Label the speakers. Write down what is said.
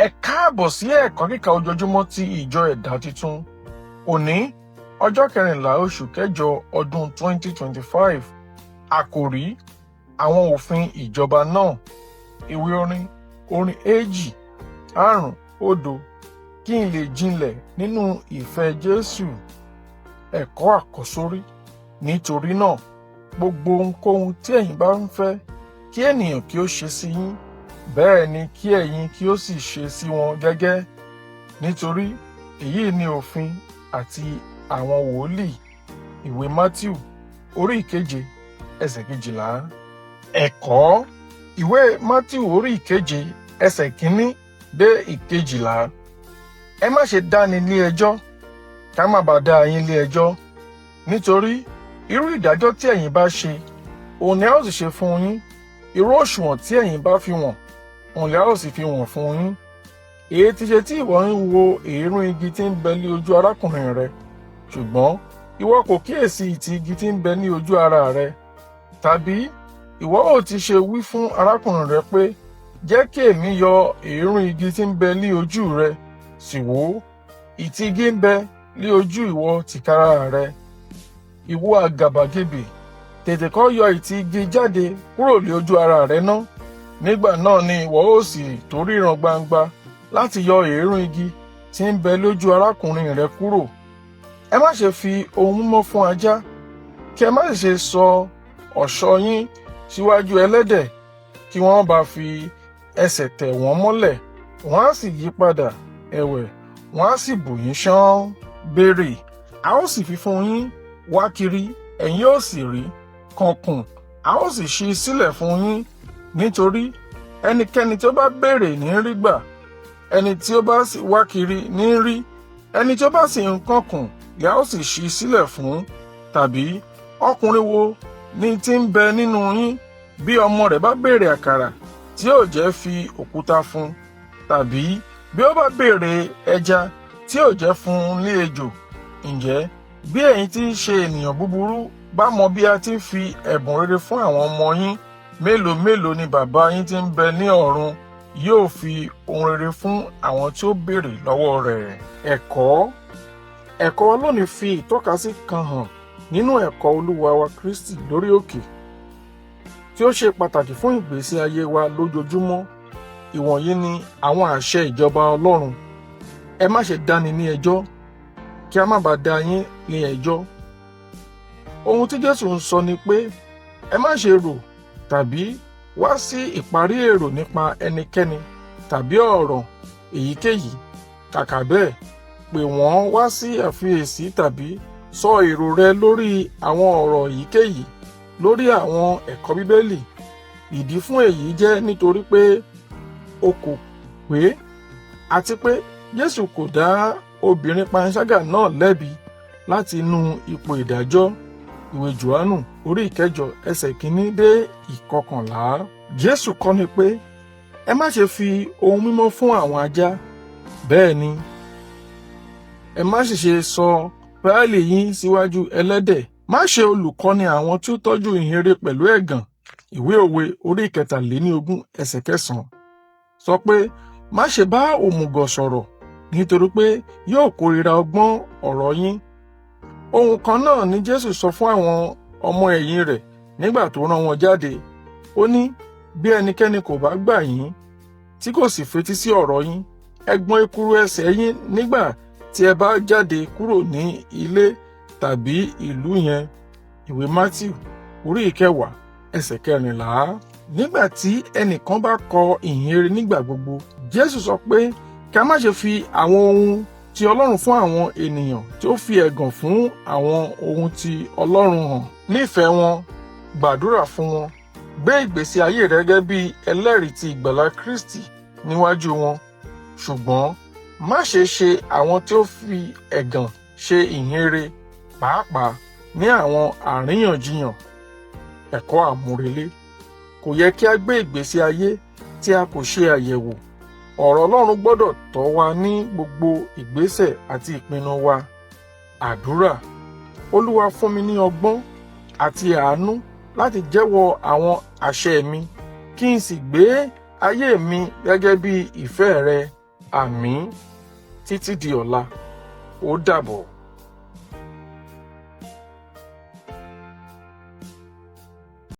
Speaker 1: Ẹ káàbọ̀ sí ẹ̀kọ́ kíkà ojoojúmọ́ ti ìjọ ẹ̀dá titun. Òní ọjọ́ 14 oṣù kẹjọ ọdún 2025. Àkòrí: àwọn òfin ìjọba náà. Ìwé orin 2:5 kí n lè jinlẹ̀ nínú ìfẹ́ Jésù. Ẹ̀kọ́ àkọ́sórí: nítorí náà, gbogbo ohunkóhun tí ẹ̀yin bá ń fẹ́ kí ènìyàn kí ó ṣe sí yín, bẹ́ẹ̀ ni kí ẹ̀yin kí ó sì ṣe sí wọn gẹ́gẹ́, nítorí èyí ni òfin àti àwọn wòlíì. Ìwé Mátíù orí 7 ẹsẹ̀ 12. Ẹ̀kọ́: ìwé Mátíù orí 7 ẹsẹ̀ 1 dé 12. Ẹ má ṣe dáni ní ẹjọ́, ká má bàa dá yín lé ẹjọ́, nítorí irú ìdájọ́ tí ẹ̀yin bá ṣe, òun ni a ó sì ṣe fún yín. Irú òṣùwọ̀n tí ẹ̀yin bá fi wọ̀n, òun ni a ó sì fi wọ̀n fún yín. Èyí ti ṣe tí ìwọ ń wo èérún igi tí ń bẹ ní ojú arákùnrin rẹ, ṣùgbọ́n ìwọ kò kíyèsí ìtì igi tí ń bẹ ní ojú ara rẹ? Tàbí ìwọ ò ti ṣe wí fún arákùnrin rẹ pé, jẹ́ kí èmi yọ èérún igi tí ń bẹ ní ojú rẹ, sì wò ó, ìtì igi ń bẹ ní ojú ìwọ tìkára rẹ. Ìwọ àgàbàgebè, tètè kọ́ yọ ìtì igi jáde kúrò ní ojú ara rẹ ná. Nígbà náà ni ìwọ ó sì tó ríran gbangba láti yọ èérún igi tí ń bẹ lójú arákùnrin rẹ kúrò. Ẹ má ṣe fi ohun mímọ́ fún ajá, kí ẹ má sì ṣe sọ ọ̀ṣọ́ yín síwájú ẹlẹ́dẹ̀, kí wọ́n bá fi ẹsẹ̀ tẹ̀ wọ́n mọ́lẹ̀, wọ́n á sì yí padà ẹ̀wẹ̀, wọ́n á sì bù yín ṣán. Béèrè, a ó sì fi fún yín. Wá kiri, ẹ̀yin ó sì rí. Kànkùn, a ó sì ṣí sílẹ̀ fún yín. Nítorí ẹnikẹ́ni tí ó bá béèrè ní rí gbà, ẹni tí ó bá sì wá kiri ní rí, ẹni tí ó bá sì ń kànkùn ni a ó sì ṣí sílẹ̀ fún. Tàbí ọkùnrin wo ni tí ń bẹ nínú yín, bí ọmọ rẹ̀ bá béèrè àkàrà, tí yóò jẹ́ fi òkúta fún? Tàbí bí ó bá béèrè ẹja, tí yóò jẹ́ fún un ní ejò? Ǹjẹ́ bí ẹ̀yin tí ń ṣe ènìyàn búburú bá mọ bí a ti ń fi ẹ̀bùn rere fún àwọn ọmọ yín, mélòó mélòó ni bàbá yín tí ń bẹ ní ọ̀run yóò fi ohun rere fún àwọn tí ó béèrè lọ́wọ́ rẹ̀. Ẹ̀kọ́ lónìí fi ìtọ́kasí kan hàn nínú ẹ̀kọ́ Olúwa wa Kristi lórí òkè, tí ó ṣe pàtàkì fún ìgbésí ayé wa lójoojúmọ́. Ìwọ̀nyí ni àwọn àṣẹ ìjọba Ọlọ́run. Ẹ má ṣe dáni ní ẹjọ́, kí a má bàa dá yín ní ẹjọ́. Ohun tí Jésù ń sọ ni pé ẹ má ṣe rò tàbí wá sí ìparí èrò nípa ẹnikẹ́ni tàbí ọ̀rọ̀ èyíkéyìí. Kàkà bẹ́ẹ̀, pè wọ́n wá sí àfiyèsí tàbí sọ èrò rẹ lórí àwọn ọ̀rọ̀ èyíkéyìí, lórí àwọn ẹ̀kọ́ Bíbélì. Ìdí fún èyí jẹ́ nítorí pé o kò pé, àti pé Jésù kò dá obìnrin panṣágà náà lẹ́bi láti inú ipò ìdájọ́. Ìwé Jòhánù orí 8 ẹsẹ̀ 1 dé 11. Jésù kọ́ ni pé ẹ má ṣe fi ohun mímọ́ fún àwọn ajá, bẹ́ẹ̀ ni ẹ má sì ṣe sọ páálí yín síwájú ẹlẹ́dẹ̀. Má ṣe olùkọ́ni àwọn tí ó tọ́jú ìhìnrere pẹ̀lú ẹ̀gàn. Ìwé Òwe orí 23 ẹsẹ̀ 9 sọ pé má ṣe bá òmùgọ̀ sọ̀rọ̀, nítorí pé yóò kórìíra ọgbọ́n ọ̀rọ̀ yín. Ohun kan náà ni Jésù sọ fún àwọn ọmọ ẹ̀yìn rẹ̀ nígbà tó rán wọn jáde. Ó ní, bí ẹnikẹ́ni kò bá gbà yín, tí kò sì fetí sí ọ̀rọ̀ yín, ẹ gbọ̀n ekuru ẹsẹ̀ yín nígbà tí ẹ bá jáde kúrò ní ilé tàbí ìlú yẹn. Ìwé Mátíù orí 10 ẹsẹ̀ 14. Nígbà tí ẹnìkan bá kọ ìhìnrere nígbà gbogbo, Jésù sọ pé kí a má ṣe fi àwọn ohun ti Ọlọ́run fún àwọn ènìyàn tí ó fi ẹ̀gàn fún àwọn ohun ti Ọlọ́run hàn. Nífẹ̀ẹ́ wọn, gbàdúrà fún wọn, gbé ìgbésí ayé rẹ gẹ́gẹ́ bí ẹlẹ́rìí ti ìgbàlà Kristi níwájú wọn. Ṣùgbọ́n má ṣe ṣe àwọn tí ó fi ẹ̀gàn ṣe ìhìnrere, pàápàá ní àwọn àríyànjiyàn. Ẹ̀kọ́ àmúrelé: kò yẹ kí a gbé ìgbésí ayé tí a kò ṣe àyẹ̀wò. Ọ̀rọ̀ Ọlọ́run gbọ́dọ̀ tọ́ wa ní gbogbo ìgbésẹ̀ àti ìpinnu wa. Àdúrà: Olúwa fún mi ní ọgbọ́n àti àánú láti jẹ́wọ́ àwọn àṣẹ mi, kí n sì gbé ayé mi gẹ́gẹ́ bí ìfẹ́ rẹ. Àmín. Títí di ọ̀la, ó dàbọ̀.